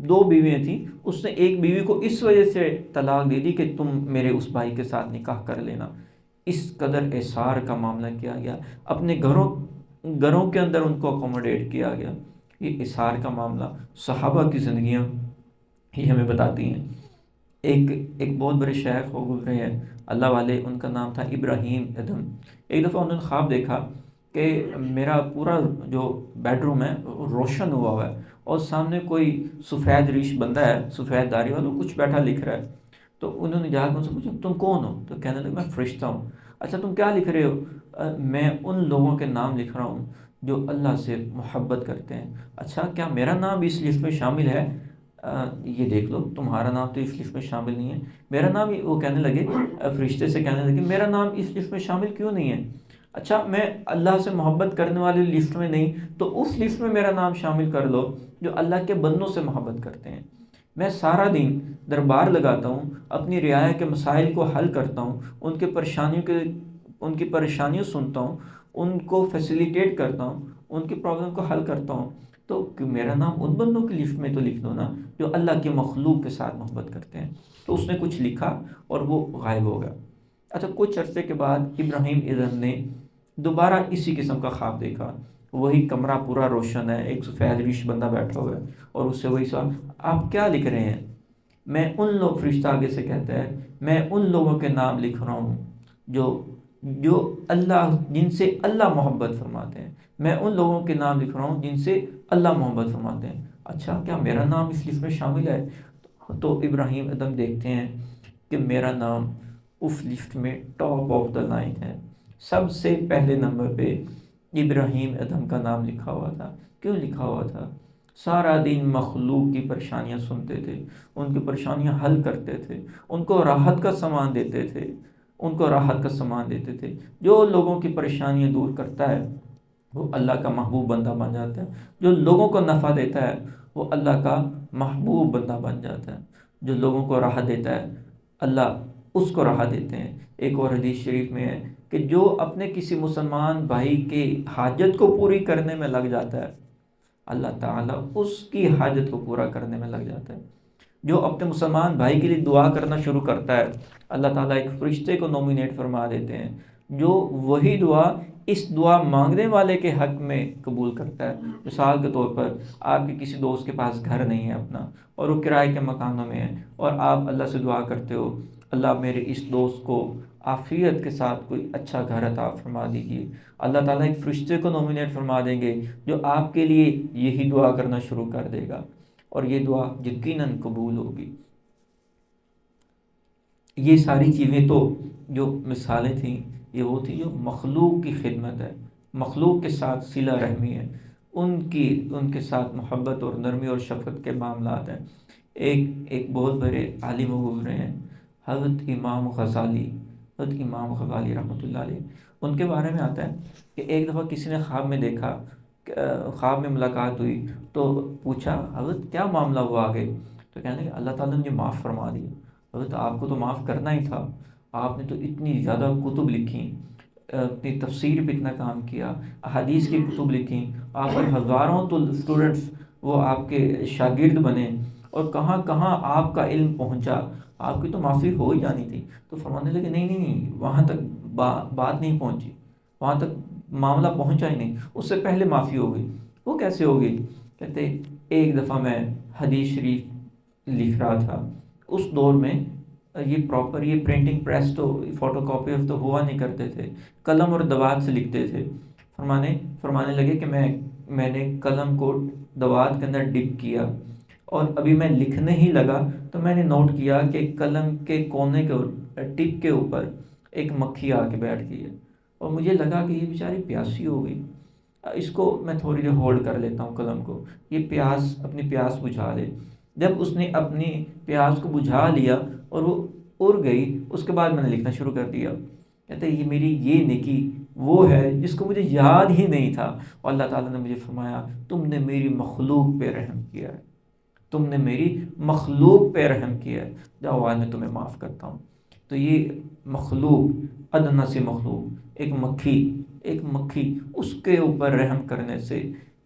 2 بیویاں تھیں اس نے ایک بیوی کو اس وجہ سے طلاق دے دی کہ تم میرے اس بھائی کے ساتھ نکاح کر لینا۔ اس قدر احصار کا معاملہ کیا گیا، اپنے گھروں کے اندر ان کو اکوموڈیٹ کیا گیا۔ یہ احصار کا معاملہ صحابہ کی زندگیاں ہی ہمیں بتاتی ہیں۔ ایک بہت بڑے شیخ ہو گزرے ہیں اللہ والے، ان کا نام تھا ابراہیم ادھم۔ ایک دفعہ انہوں نے خواب دیکھا کہ میرا پورا جو بیڈ روم ہے روشن ہوا ہے اور سامنے کوئی سفید ریش بندہ ہے، سفید داڑھی والا، کچھ بیٹھا لکھ رہا ہے۔ تو انہوں نے جا کے ان سے پوچھا تم کون ہو؟ تو کہنے لگے میں فرشتہ ہوں۔ اچھا تم کیا لکھ رہے ہو؟ میں ان لوگوں کے نام لکھ رہا ہوں جو اللہ سے محبت کرتے ہیں۔ اچھا کیا میرا نام اس لسٹ میں شامل ہے؟ یہ دیکھ لو تمہارا نام تو اس لسٹ میں شامل نہیں ہے، میرا نام وہ کہنے لگے، فرشتے سے کہنے لگے میرا نام اس لسٹ میں شامل کیوں نہیں ہے؟ اچھا میں اللہ سے محبت کرنے والے لسٹ میں نہیں تو اس لسٹ میں میرا نام شامل کر لو جو اللہ کے بندوں سے محبت کرتے ہیں۔ میں سارا دن دربار لگاتا ہوں، اپنی رعایا کے مسائل کو حل کرتا ہوں، ان کی پریشانیوں سنتا ہوں، ان کو فیسیلیٹیٹ کرتا ہوں، ان کی پرابلم کو حل کرتا ہوں، تو میرا نام ان بندوں کی لسٹ میں تو لکھ دو نا جو اللہ کے مخلوق کے ساتھ محبت کرتے ہیں۔ تو اس نے کچھ لکھا اور وہ غائب ہو گیا۔ اچھا کچھ عرصے کے بعد ابراہیم ادھم نے دوبارہ اسی قسم کا خواب دیکھا، وہی کمرہ پورا روشن ہے، ایک سفید ریش بندہ بیٹھا ہوا ہے اور اس سے وہی سوال آپ کیا لکھ رہے ہیں؟ میں ان لوگ، فرشتہ آگے سے کہتا ہے میں ان لوگوں کے نام لکھ رہا ہوں جو اللہ، جن سے اللہ محبت فرماتے ہیں، میں ان لوگوں کے نام لکھ رہا ہوں جن سے اللہ محبت فرماتے ہیں۔ اچھا کیا میرا نام اس لسٹ میں شامل ہے؟ تو ابراہیم ادم دیکھتے ہیں کہ میرا نام اس لسٹ میں ٹاپ آف دا لائن ہے، سب سے پہلے نمبر پہ ابراہیم ادم کا نام لکھا ہوا تھا۔ کیوں لکھا ہوا تھا؟ سارا دن مخلوق کی پریشانیاں سنتے تھے، ان کی پریشانیاں حل کرتے تھے، ان کو راحت کا سامان دیتے تھے، جو لوگوں کی پریشانیاں دور کرتا ہے وہ اللہ کا محبوب بندہ بن جاتا ہے، جو لوگوں کو نفع دیتا ہے وہ اللہ کا محبوب بندہ بن جاتا ہے، جو لوگوں کو راحت دیتا ہے اللہ اس کو راحت دیتے ہیں۔ ایک اور حدیث شریف میں ہے کہ جو اپنے کسی مسلمان بھائی کے حاجت کو پوری کرنے میں لگ جاتا ہے اللہ تعالیٰ اس کی حاجت کو پورا کرنے میں لگ جاتا ہے۔ جو اپنے مسلمان بھائی کے لیے دعا کرنا شروع کرتا ہے اللہ تعالیٰ ایک فرشتے کو نومینیٹ فرما دیتے ہیں جو وہی دعا اس دعا مانگنے والے کے حق میں قبول کرتا ہے۔ مثال کے طور پر آپ کے کسی دوست کے پاس گھر نہیں ہے اپنا اور وہ کرائے کے مکانوں میں ہے اور آپ اللہ سے دعا کرتے ہو اللہ میرے اس دوست کو عافیت کے ساتھ کوئی اچھا گھر عطا فرما دیجیے، اللہ تعالیٰ ایک فرشتے کو نومینیٹ فرما دیں گے جو آپ کے لیے یہی دعا کرنا شروع کر دے گا اور یہ دعا یقیناً قبول ہوگی۔ یہ ساری چیزیں تو جو مثالیں تھیں یہ وہ تھی جو مخلوق کی خدمت ہے، مخلوق کے ساتھ صلہ رحمی ہے، ان کے ساتھ محبت اور نرمی اور شفقت کے معاملات ہیں۔ ایک بہت بڑے عالم گزرے ہیں حضرت امام غزالی حضرت امام غزالی رحمۃ اللہ علیہ، ان کے بارے میں آتا ہے کہ ایک دفعہ کسی نے خواب میں دیکھا، خواب میں ملاقات ہوئی تو پوچھا حضرت کیا معاملہ ہوا آگے؟ تو کہنے لگے اللہ تعالیٰ نے مجھے معاف فرما دیا۔ حضرت آپ کو تو معاف کرنا ہی تھا، آپ نے تو اتنی زیادہ کتب لکھی، اپنی تفسیر پہ اتنا کام کیا، احادیث کی کتب لکھی، آپ پر ہزاروں تو اسٹوڈنٹس وہ آپ کے شاگرد بنے، اور کہاں کہاں آپ کا علم پہنچا، آپ کی تو معافی ہو ہی جانی تھی۔ تو فرمانے لگے نہیں نہیں، وہاں تک بات نہیں پہنچی، وہاں تک معاملہ پہنچا ہی نہیں، اس سے پہلے معافی ہو گئی۔ وہ کیسے ہوگی؟ کہتے ایک دفعہ میں حدیث شریف لکھ رہا تھا، اس دور میں یہ پراپر یہ پرنٹنگ پریس تو فوٹو کاپی تو ہوا نہیں کرتے تھے، قلم اور دوات سے لکھتے تھے۔ فرمانے لگے کہ میں نے قلم کو دوات کے اندر ڈپ کیا، اور ابھی میں لکھنے ہی لگا تو میں نے نوٹ کیا کہ قلم کے کونے کے ٹپ کے اوپر ایک مکھی آ کے بیٹھ گئی ہے، اور مجھے لگا کہ یہ بیچاری پیاسی ہو گئی، اس کو میں تھوڑی دیر ہولڈ کر لیتا ہوں قلم کو، یہ اپنی پیاس بجھا لے۔ جب اس نے اپنی پیاس کو بجھا لیا اور وہ اڑ گئی، اس کے بعد میں نے لکھنا شروع کر دیا۔ کہتے ہیں یہ میری یہ نیکی وہ ہے جس کو مجھے یاد ہی نہیں تھا، اور اللہ تعالیٰ نے مجھے فرمایا تم نے میری مخلوق پہ رحم کیا ہے، تم نے میری مخلوق پہ رحم کیا ہے، جاؤ آج میں تمہیں معاف کرتا ہوں۔ تو یہ مخلوق، ادنیٰ سی مخلوق، ایک مکھی، اس کے اوپر رحم کرنے سے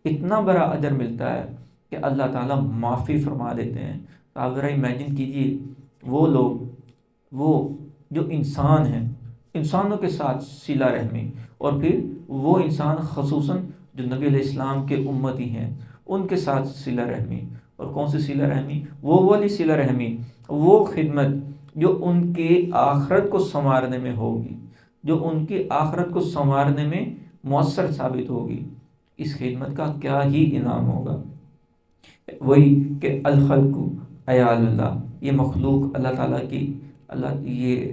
اتنا بڑا اجر ملتا ہے کہ اللہ تعالیٰ معافی فرما دیتے ہیں۔ تو آپ ذرا امیجن کیجئے وہ لوگ، وہ جو انسان ہیں، انسانوں کے ساتھ صلہ رحمی، اور پھر وہ انسان خصوصاً جو نبی علیہ السلام کے امتی ہیں ان کے ساتھ صلہ رحمی، اور کون سی صلہ رحمی؟ وہ والی صلہ رحمی، وہ خدمت جو ان کے آخرت کو سنوارنے میں ہوگی، جو ان کی آخرت کو سنوارنے میں مؤثر ثابت ہوگی۔ اس خدمت کا کیا ہی انعام ہوگا۔ وہی کہ الخلق عیال اللہ، یہ مخلوق اللہ تعالیٰ کی،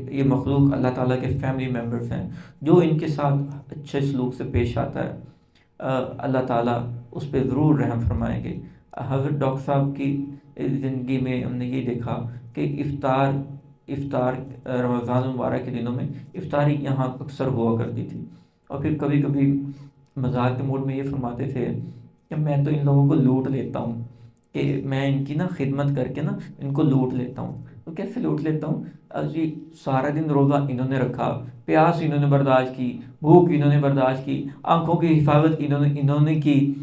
یہ مخلوق اللہ تعالیٰ کے فیملی ممبرز ہیں، جو ان کے ساتھ اچھے سلوک سے پیش آتا ہے اللہ تعالیٰ اس پہ ضرور رحم فرمائیں گے۔ حضرت ڈاکٹر صاحب کی زندگی میں ہم نے یہ دیکھا کہ افطار رمضان المبارک کے دنوں میں افطاری یہاں اکثر ہوا کرتی تھی، اور پھر کبھی کبھی مذاق کے موڈ میں یہ فرماتے تھے کہ میں تو ان لوگوں کو لوٹ لیتا ہوں، کہ میں ان کی نا خدمت کر کے نا ان کو لوٹ لیتا ہوں۔ تو کیسے لوٹ لیتا ہوں؟ جی سارا دن روزہ انہوں نے رکھا، پیاس انہوں نے برداشت کی، بھوک انہوں نے برداشت کی، آنکھوں کی حفاظت انہوں نے کی،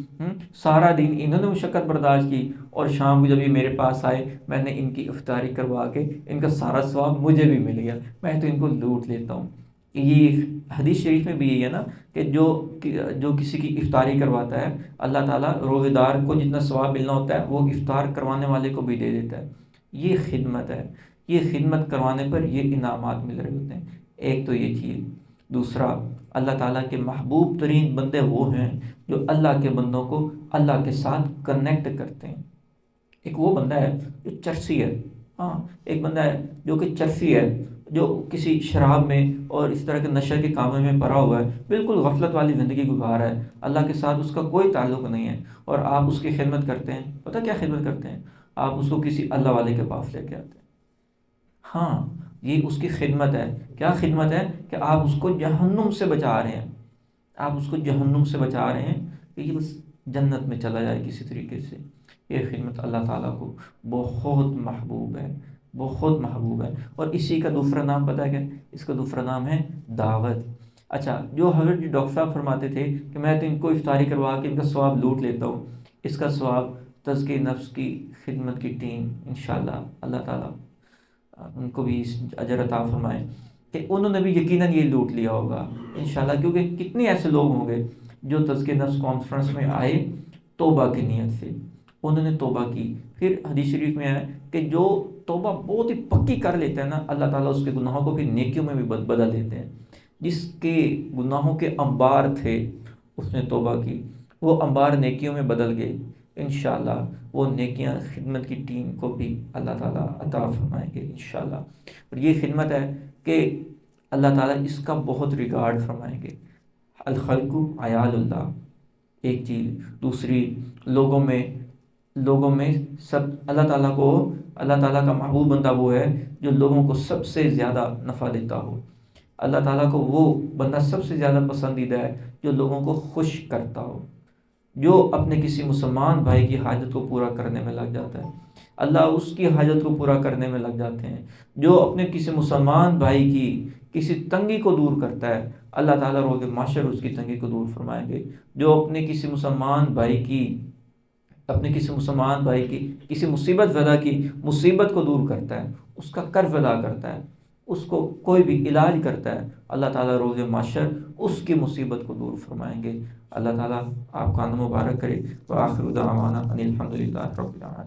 سارا دن انہوں نے مشقت برداشت کی، اور شام کو جب یہ میرے پاس آئے میں نے ان کی افطاری کروا کے ان کا سارا ثواب مجھے بھی مل گیا، میں تو ان کو لوٹ لیتا ہوں۔ یہ حدیث شریف میں بھی یہی ہے نا کہ جو کسی کی افطاری کرواتا ہے اللہ تعالیٰ روزے دار کو جتنا ثواب ملنا ہوتا ہے وہ افطار کروانے والے کو بھی دے دیتا ہے۔ یہ خدمت ہے، یہ خدمت کروانے پر یہ انعامات مل رہے ہوتے ہیں۔ ایک تو یہ چیز، دوسرا اللہ تعالیٰ کے محبوب ترین بندے وہ ہیں جو اللہ کے بندوں کو اللہ کے ساتھ کنیکٹ کرتے ہیں۔ ایک وہ بندہ ہے جو چرسی ہے، ہاں ایک بندہ ہے جو کہ چرسی ہے، جو کسی شراب میں اور اس طرح کے نشے کے کاموں میں پڑا ہوا ہے، بالکل غفلت والی زندگی گزار ہے، اللہ کے ساتھ اس کا کوئی تعلق نہیں ہے، اور آپ اس کی خدمت کرتے ہیں۔ پتہ کیا خدمت کرتے ہیں؟ آپ اس کو کسی اللہ والے کے پاس لے کے آتے ہیں۔ ہاں یہ اس کی خدمت ہے۔ کیا خدمت ہے؟ کہ آپ اس کو جہنم سے بچا رہے ہیں، آپ اس کو جہنم سے بچا رہے ہیں کہ یہ بس جنت میں چلا جائے کسی طریقے سے۔ یہ خدمت اللہ تعالیٰ کو بہت محبوب ہے، بہت محبوب ہے۔ اور اسی کا دوسرا نام پتہ ہے کیا؟ اس کا دوسرا نام ہے دعوت۔ اچھا، جو حضرت ڈاکٹر صاحب فرماتے تھے کہ میں تو ان کو افطاری کروا کے ان کا ثواب لوٹ لیتا ہوں، اس کا ثواب تزکیہ نفس کی خدمت کی ٹیم انشاءاللہ اللہ تعالیٰ ان کو بھی اجر عطا فرمائیں کہ انہوں نے بھی یقیناً یہ لوٹ لیا ہوگا انشاءاللہ، کیونکہ کتنے ایسے لوگ ہوں گے جو تزکیہ نفس کانفرنس میں آئے توبہ کی نیت سے، انہوں نے توبہ کی۔ پھر حدیث شریف میں ہے کہ جو توبہ بہت ہی پکی کر لیتا ہے نا، اللہ تعالیٰ اس کے گناہوں کو پھر نیکیوں میں بھی بدل دیتے ہیں۔ جس کے گناہوں کے انبار تھے اس نے توبہ کی، وہ انبار نیکیوں میں بدل گئے، انشاءاللہ وہ نیکیاں خدمت کی ٹیم کو بھی اللہ تعالیٰ عطا فرمائیں گے انشاءاللہ۔ اور یہ خدمت ہے کہ اللہ تعالیٰ اس کا بہت ریگارڈ فرمائیں گے۔ الخلق عیال اللہ ایک چیز، دوسری لوگوں میں سب اللہ تعالیٰ کا محبوب بندہ وہ ہے جو لوگوں کو سب سے زیادہ نفع دیتا ہو۔ اللہ تعالیٰ کو وہ بندہ سب سے زیادہ پسندیدہ ہے جو لوگوں کو خوش کرتا ہو، جو اپنے کسی مسلمان بھائی کی حاجت کو پورا کرنے میں لگ جاتا ہے، اللہ اس کی حاجت کو پورا کرنے میں لگ جاتے ہیں۔ جو اپنے کسی مسلمان بھائی کی کسی تنگی کو دور کرتا ہے، اللہ تعالیٰ روز محشر اس کی تنگی کو دور فرمائیں گے۔ جو اپنے کسی مسلمان بھائی کی کسی مصیبت زدہ کی مصیبت کو دور کرتا ہے، اس کا قرض ادا کرتا ہے، اس کو کوئی بھی علاج کرتا ہے، اللہ تعالیٰ روز محشر اس کی مصیبت کو دور فرمائیں گے۔ اللہ تعالیٰ آپ کا مبارک کرے۔ وآخر دعوانا ان الحمد للہ رب العالمین۔